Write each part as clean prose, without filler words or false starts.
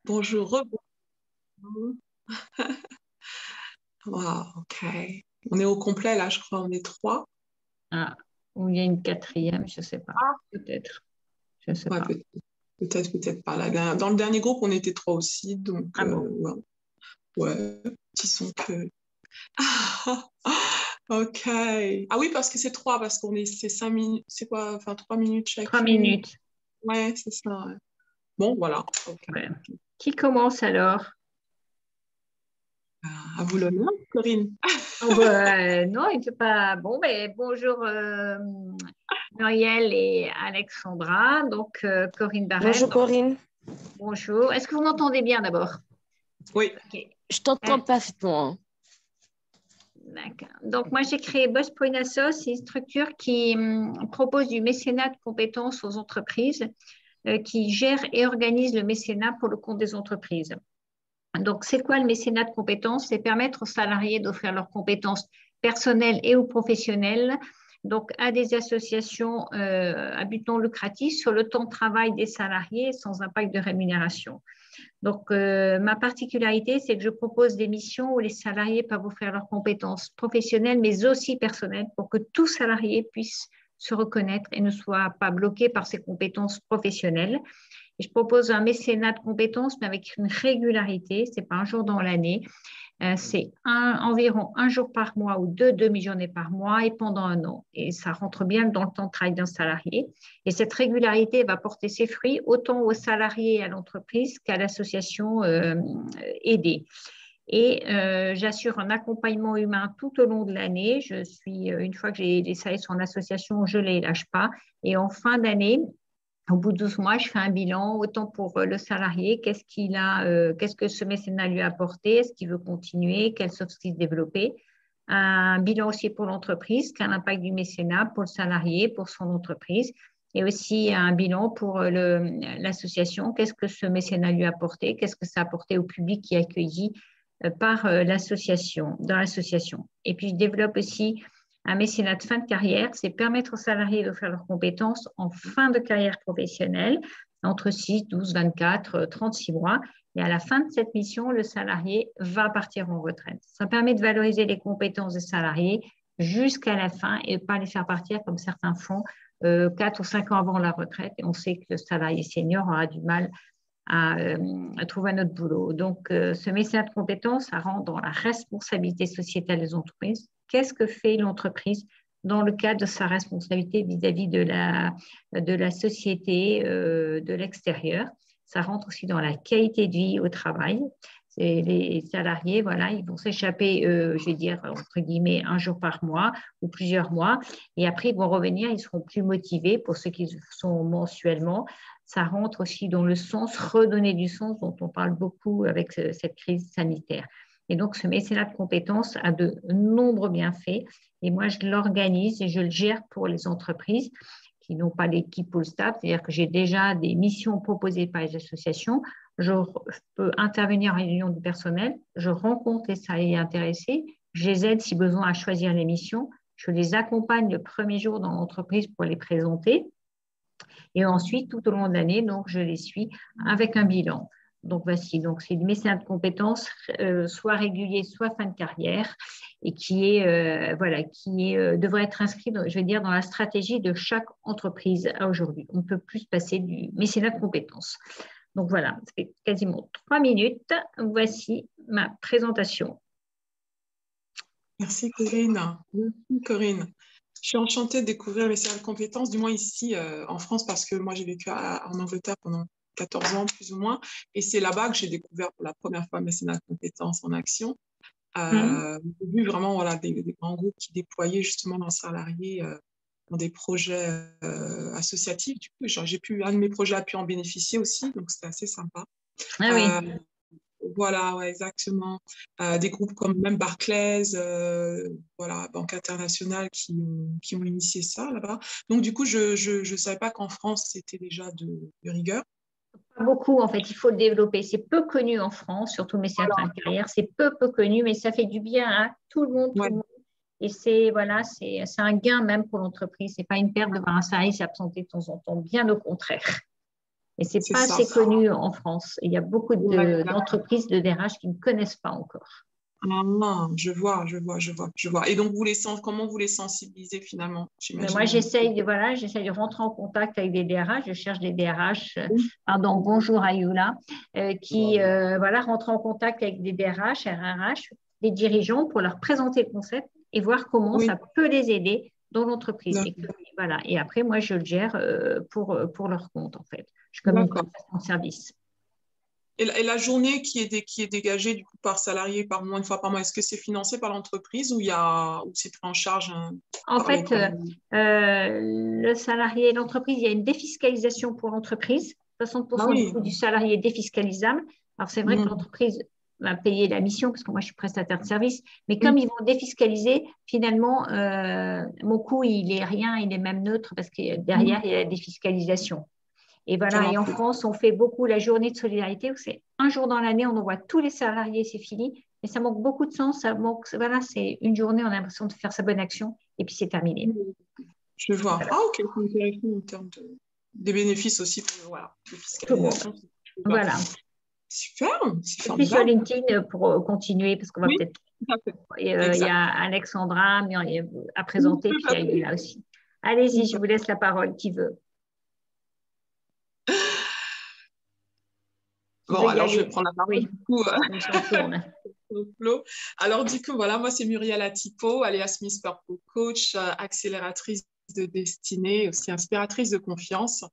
Bonjour, rebonjour. Wow, ok. On est au complet là, je crois, on est trois. Ah, ou il y a une quatrième, je ne sais pas. Ah, Peut-être, je ne sais ouais, pas. peut-être pas. Dans le dernier groupe, on était trois aussi, donc Ah bon? ouais, ouais, petit son que. Ok. Ah oui, parce que c'est trois, parce qu'on est, c'est 5 minutes, c'est quoi, enfin 3 minutes 3 minutes. chacune. Ouais, c'est ça. Ouais. Bon, voilà. Ok. Ouais. Qui commence alors? À vous l'honneur, Corinne. Oh, bah, non, il ne fait pas. Bon, mais bonjour Muriel et Alexandra. Donc, Corinne Barrette. Bonjour Corinne. Bonjour. Est-ce que vous m'entendez bien d'abord? Oui. Ok. Je t'entends parfaitement. D'accord. Donc, moi, j'ai créé Boss Point Asso. C'est une structure qui propose du mécénat de compétences aux entreprises, qui gère et organise le mécénat pour le compte des entreprises. Donc, c'est quoi le mécénat de compétences? C'est permettre aux salariés d'offrir leurs compétences personnelles et ou professionnelles donc à des associations à but non lucratif sur le temps de travail des salariés sans impact de rémunération. Donc, ma particularité, c'est que je propose des missions où les salariés peuvent offrir leurs compétences professionnelles, mais aussi personnelles, pour que tout salarié puisse se reconnaître et ne soit pas bloqué par ses compétences professionnelles. Et je propose un mécénat de compétences, mais avec une régularité. Ce n'est pas un jour dans l'année. C'est environ un jour par mois ou deux demi-journées par mois et pendant un an. Et ça rentre bien dans le temps de travail d'un salarié. Et cette régularité va porter ses fruits autant aux salariés et à l'entreprise qu'à l'association aidée. Et j'assure un accompagnement humain tout au long de l'année. Une fois que les salariés sont en association, je ne les lâche pas. Et en fin d'année, au bout de 12 mois, je fais un bilan, autant pour le salarié, qu'est-ce que ce mécénat lui a apporté, est-ce qu'il veut continuer, quels soft skills développer. Un bilan aussi pour l'entreprise, quel impact du mécénat pour le salarié, pour son entreprise. Et aussi un bilan pour l'association, qu'est-ce que ce mécénat lui a apporté, qu'est-ce que ça a apporté au public qui est accueilli par l'association, dans l'association. Et puis, je développe aussi un mécénat de fin de carrière, c'est permettre aux salariés de faire leurs compétences en fin de carrière professionnelle, entre 6, 12, 24, 36 mois. Et à la fin de cette mission, le salarié va partir en retraite. Ça permet de valoriser les compétences des salariés jusqu'à la fin et de ne pas les faire partir comme certains font 4 ou 5 ans avant la retraite. Et on sait que le salarié senior aura du mal à trouver un autre boulot. Donc, ce mécénat de compétences, ça rentre dans la responsabilité sociétale des entreprises. Qu'est-ce que fait l'entreprise dans le cadre de sa responsabilité vis-à-vis de la société, de l'extérieur? Ça rentre aussi dans la qualité de vie au travail. Les salariés, voilà, ils vont s'échapper, je vais dire, entre guillemets, un jour par mois ou plusieurs mois. Et après, ils vont revenir, ils seront plus motivés pour ceux qui sont mensuellement. Ça rentre aussi dans le sens, redonner du sens dont on parle beaucoup avec cette crise sanitaire. Et donc, ce mécénat de compétences a de nombreux bienfaits. Et moi, je l'organise et je le gère pour les entreprises qui n'ont pas d'équipe ou le staff. C'est-à-dire que j'ai déjà des missions proposées par les associations. Je peux intervenir en réunion du personnel. Je rencontre les salariés intéressés. Je les aide si besoin à choisir les missions. Je les accompagne le premier jour dans l'entreprise pour les présenter. Et ensuite, tout au long de l'année, donc, je les suis avec un bilan. Donc, voici, donc, c'est du mécénat de compétences, soit régulier, soit fin de carrière, et devrait être inscrit, je vais dire, dans la stratégie de chaque entreprise à aujourd'hui. On ne peut plus se passer du mécénat de compétences. Donc, voilà, ça fait quasiment 3 minutes. Voici ma présentation. Merci Corinne. Merci Corinne. Je suis enchantée de découvrir les cercles de compétences, du moins ici en France, parce que moi j'ai vécu en Angleterre pendant 14 ans plus ou moins, et c'est là-bas que j'ai découvert pour la première fois mes cercles de compétences en action. J'ai vu vraiment voilà, des grands groupes qui déployaient justement leurs salariés dans des projets associatifs. Du coup, un de mes projets a pu en bénéficier aussi, donc c'était assez sympa. Ah oui. Voilà, ouais, exactement. Des groupes comme même Barclays, voilà, Banque Internationale qui ont initié ça là-bas. Donc, du coup, je ne savais pas qu'en France, c'était déjà de rigueur. Pas beaucoup, en fait, il faut le développer. C'est peu connu en France, surtout le mécénat de fin de carrière. C'est peu connu, mais ça fait du bien à tout le monde, tout Ouais. le monde. Et c'est un gain même pour l'entreprise. Ce n'est pas une perte de voir un salarié s'absenter de temps en temps, bien au contraire. Et ce n'est C'est pas ça. assez connu en France. Il y a beaucoup d'entreprises de DRH qui ne connaissent pas encore. Ah, je vois. Et donc, comment vous les sensibilisez finalement, Mais moi, j'imagine. j'essaye de rentrer en contact avec des DRH. Je cherche des DRH, Oui. pardon, bonjour Ayoula, qui rentrent en contact avec des DRH, RRH, des dirigeants pour leur présenter le concept et voir comment Oui. ça peut les aider dans l'entreprise. D'accord. Et après, moi, je le gère pour leur compte, en fait. Je communique en service. Et la journée qui est dégagée du coup par salarié par mois, une fois par mois, est-ce que c'est financé par l'entreprise ou c'est pris en charge En par fait, l'État? le salarié, l'entreprise, il y a une défiscalisation pour l'entreprise. 60% du coût du salarié est défiscalisable. Alors, c'est vrai que l'entreprise va payer la mission parce que moi, je suis prestataire de service. Mais comme ils vont défiscaliser, finalement, mon coût, il est rien, il est même neutre parce que derrière, il y a la défiscalisation. Et voilà, et en France, on fait beaucoup la journée de solidarité où c'est un jour dans l'année, on envoie tous les salariés, c'est fini. Mais ça manque beaucoup de sens. C'est une journée, on a l'impression de faire sa bonne action et puis c'est terminé. Je vois. Voilà. Ah, ok, c'est intéressant en termes des bénéfices aussi pour de fiscalisation. Voilà. Super, c'est Je suis sur formidable. LinkedIn pour continuer parce qu'on va peut-être. Tout à fait. Il y a Alexandra à présenter, puis il y a là aussi. Allez-y, je vous laisse la parole, qui veut. Bon, alors je vais prendre la parole. Oui. Du coup, tourne. Alors du coup, voilà, moi c'est Muriel Atipo, alias Miss Purple Coach, accélératrice de destinée, aussi inspiratrice de confiance.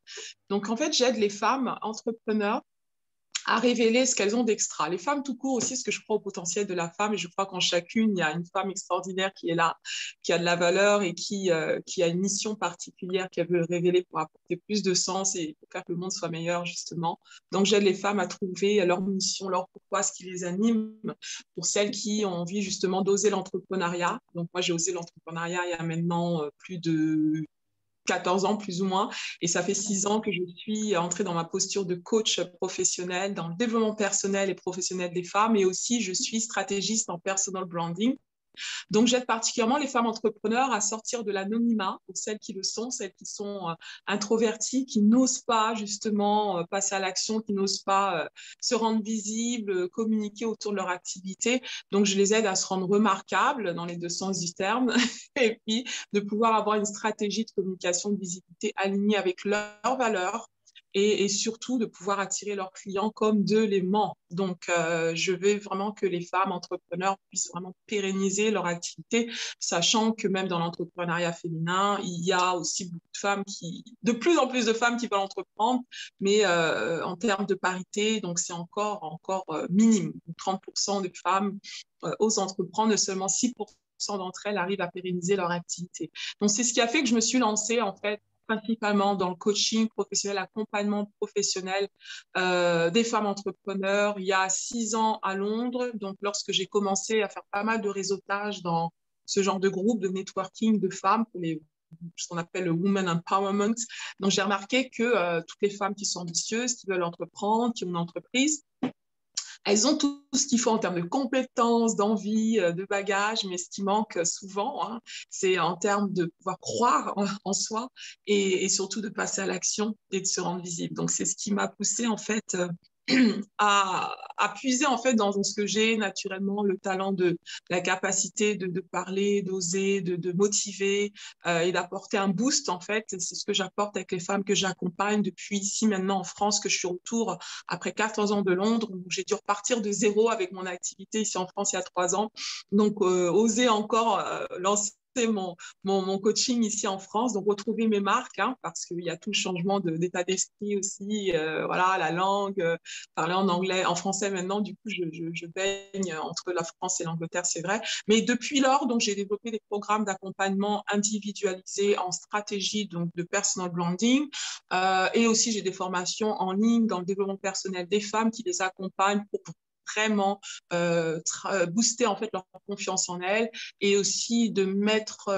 Donc en fait, j'aide les femmes entrepreneurs à révéler ce qu'elles ont d'extra. Les femmes tout court aussi, ce que je crois au potentiel de la femme, et je crois qu'en chacune, il y a une femme extraordinaire qui est là, qui a de la valeur et qui a une mission particulière qu'elle veut révéler pour apporter plus de sens et pour faire que le monde soit meilleur, justement. Donc, j'aide les femmes à trouver leur mission, leur pourquoi, ce qui les anime, pour celles qui ont envie justement d'oser l'entrepreneuriat. Donc, moi, j'ai osé l'entrepreneuriat il y a maintenant plus de 14 ans plus ou moins, et ça fait 6 ans que je suis entrée dans ma posture de coach professionnel dans le développement personnel et professionnel des femmes, et aussi je suis stratégiste en personal branding. Donc, j'aide particulièrement les femmes entrepreneurs à sortir de l'anonymat, pour celles qui le sont, celles qui sont introverties, qui n'osent pas justement passer à l'action, qui n'osent pas se rendre visibles, communiquer autour de leur activité. Donc, je les aide à se rendre remarquables dans les deux sens du terme et puis de pouvoir avoir une stratégie de communication, de visibilité alignée avec leurs valeurs, et surtout de pouvoir attirer leurs clients comme de l'aimant. Donc, je veux vraiment que les femmes entrepreneurs puissent vraiment pérenniser leur activité, sachant que même dans l'entrepreneuriat féminin, il y a aussi beaucoup de femmes de plus en plus de femmes qui veulent entreprendre, mais en termes de parité, donc c'est encore minime. 30% des femmes osent entreprendre, et seulement 6% d'entre elles arrivent à pérenniser leur activité. Donc, c'est ce qui a fait que je me suis lancée, en fait, principalement dans le coaching professionnel, l'accompagnement professionnel des femmes entrepreneurs il y a 6 ans à Londres. Donc, lorsque j'ai commencé à faire pas mal de réseautage dans ce genre de groupe de networking de femmes, pour ce qu'on appelle le Women Empowerment. Donc, j'ai remarqué que toutes les femmes qui sont ambitieuses, qui veulent entreprendre, qui ont une entreprise, elles ont tout ce qu'il faut en termes de compétences, d'envie, de bagages, mais ce qui manque souvent, c'est en termes de pouvoir croire en soi, et surtout de passer à l'action et de se rendre visible. Donc, c'est ce qui m'a poussée en fait à puiser en fait dans ce que j'ai naturellement, le talent, la capacité de parler, d'oser, de motiver et d'apporter un boost en fait. C'est ce que j'apporte avec les femmes que j'accompagne depuis ici maintenant en France, que je suis retour après 14 ans de Londres, où j'ai dû repartir de zéro avec mon activité ici en France il y a 3 ans. Donc, oser encore lancer mon coaching ici en France, donc retrouver mes marques, parce qu'il y a tout le changement d'état d'esprit aussi, voilà, la langue, parler en anglais, en français maintenant, du coup, je baigne entre la France et l'Angleterre, c'est vrai. Mais depuis lors, donc, j'ai développé des programmes d'accompagnement individualisés en stratégie, donc de personal branding, et aussi j'ai des formations en ligne dans le développement personnel des femmes qui les accompagnent pour vraiment booster en fait leur confiance en elles, et aussi de mettre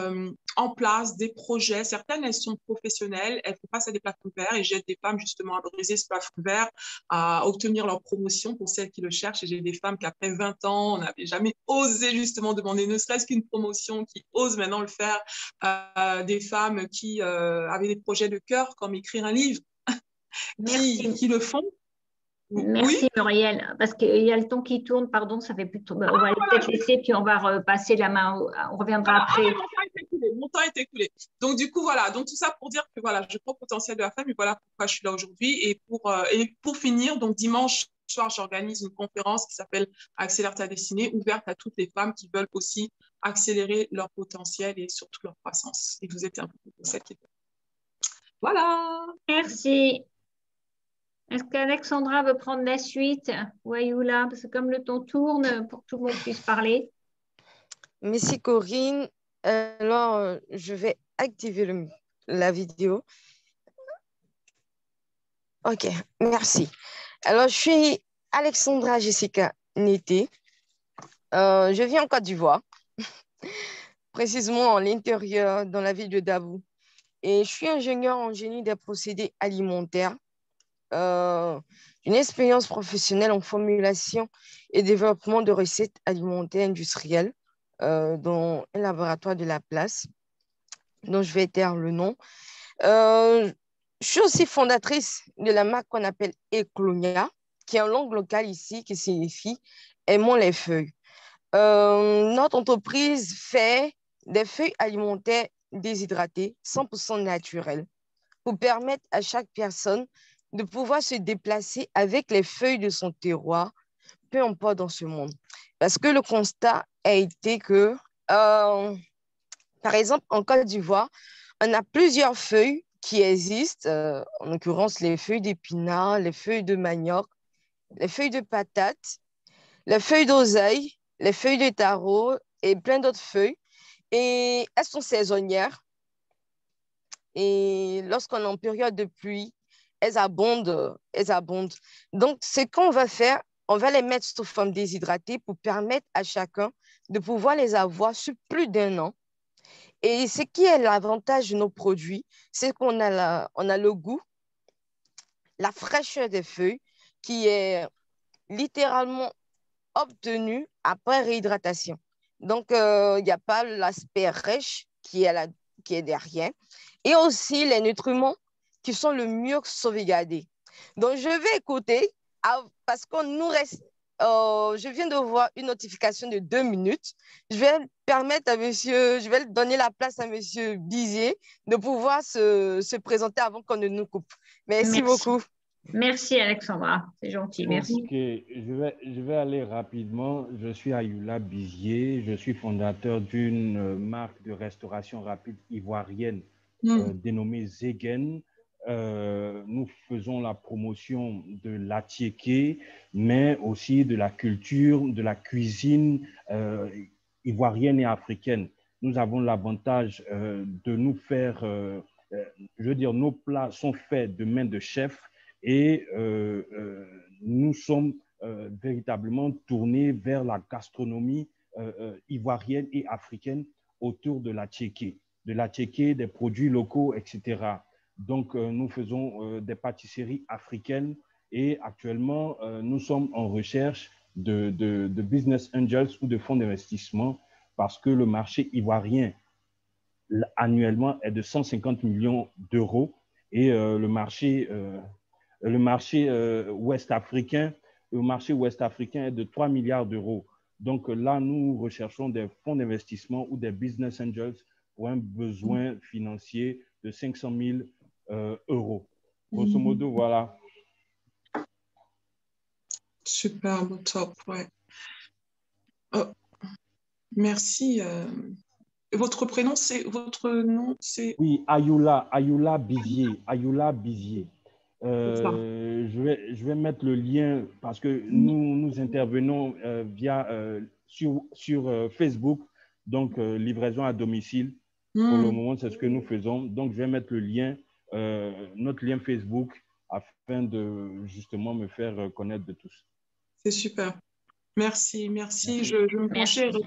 en place des projets. Certaines, elles sont professionnelles, elles font face à des plafonds verts, et j'aide des femmes justement à briser ce plafond vert, à obtenir leur promotion pour celles qui le cherchent. Et j'ai des femmes qui, après 20 ans, n'avaient jamais osé justement demander ne serait-ce qu'une promotion, qui osent maintenant le faire. Des femmes qui avaient des projets de cœur, comme écrire un livre, Merci. qui le font. Merci Oui. Muriel, parce qu'il y a le temps qui tourne, pardon, ça fait plutôt. On va peut-être laisser, puis on va repasser la main, on reviendra après. Mon temps est écoulé. Donc, du coup, voilà. Donc, tout ça pour dire que voilà, je crois au potentiel de la femme et voilà pourquoi je suis là aujourd'hui. Et pour finir, donc, dimanche soir, j'organise une conférence qui s'appelle Accélère ta destinée, ouverte à toutes les femmes qui veulent aussi accélérer leur potentiel et surtout leur croissance. Et vous êtes un peu celle qui. Voilà. Merci. Est-ce qu'Alexandra veut prendre la suite ou Ayoula? Parce que comme le temps tourne, pour que tout le monde puisse parler. Merci Corinne. Alors, je vais activer la vidéo. Ok, merci. Alors, je suis Alexandra Jessica Nété. Je vis en Côte d'Ivoire, précisément à l'intérieur, dans la ville de Dabou. Et je suis ingénieure en génie des procédés alimentaires. Une expérience professionnelle en formulation et développement de recettes alimentaires industrielles dans un laboratoire de la place, dont je vais taire le nom. Je suis aussi fondatrice de la marque qu'on appelle Eclonia, qui est en langue locale ici, qui signifie aimons les feuilles. Notre entreprise fait des feuilles alimentaires déshydratées, 100% naturelles, pour permettre à chaque personne de pouvoir se déplacer avec les feuilles de son terroir, peu importe dans ce monde. Parce que le constat a été que, par exemple, en Côte d'Ivoire, on a plusieurs feuilles qui existent, en l'occurrence les feuilles d'épinards, les feuilles de manioc, les feuilles de patates, les feuilles d'oseille, les feuilles de taro et plein d'autres feuilles. Et elles sont saisonnières. Et lorsqu'on est en période de pluie, elles abondent, elles abondent. Donc, ce qu'on va faire, on va les mettre sous forme déshydratée pour permettre à chacun de pouvoir les avoir sur plus d'un an. Et ce qui est l'avantage de nos produits, c'est qu'on a, on a le goût, la fraîcheur des feuilles qui est littéralement obtenue après réhydratation. Donc, il n'y a pas l'aspect rêche qui est derrière. Et aussi les nutriments qui sont le mieux sauvegardés. Donc, je vais écouter parce qu'on nous reste. Je viens de voir une notification de 2 minutes. Je vais permettre à monsieur, je vais donner la place à monsieur Bizier de pouvoir se présenter avant qu'on ne nous coupe. Merci beaucoup. Merci Alexandra, c'est gentil, merci. Ok, je vais aller rapidement. Je suis Ayoula Bizier, je suis fondateur d'une marque de restauration rapide ivoirienne dénommée Zegen. Nous faisons la promotion de l'attiéké, mais aussi de la culture, de la cuisine ivoirienne et africaine. Nous avons l'avantage de nous faire, je veux dire, nos plats sont faits de main de chef et nous sommes véritablement tournés vers la gastronomie ivoirienne et africaine autour de l'attiéké, des produits locaux, etc. Donc, nous faisons des pâtisseries africaines et actuellement, nous sommes en recherche de business angels ou de fonds d'investissement parce que le marché ivoirien annuellement est de 150 millions d'euros et le marché ouest-africain est de 3 milliards d'euros. Donc là, nous recherchons des fonds d'investissement ou des business angels pour un besoin financier de 500 000 euros. Grosso modo, voilà. Superbe, top, ouais. Oh, merci. Votre prénom, c'est votre nom, c'est. Oui, Ayoula Bizier. Ayoula Bizier. Je vais mettre le lien parce que nous intervenons sur Facebook, donc livraison à domicile. Pour le moment, c'est ce que nous faisons. Donc, je vais mettre le lien, notre lien Facebook, afin de justement me faire connaître de tous. C'est super. Merci, merci. Je me penchais sur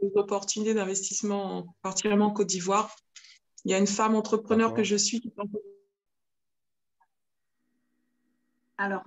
les opportunités d'investissement, particulièrement en Côte d'Ivoire. Il y a une femme entrepreneur que je suis qui. Alors,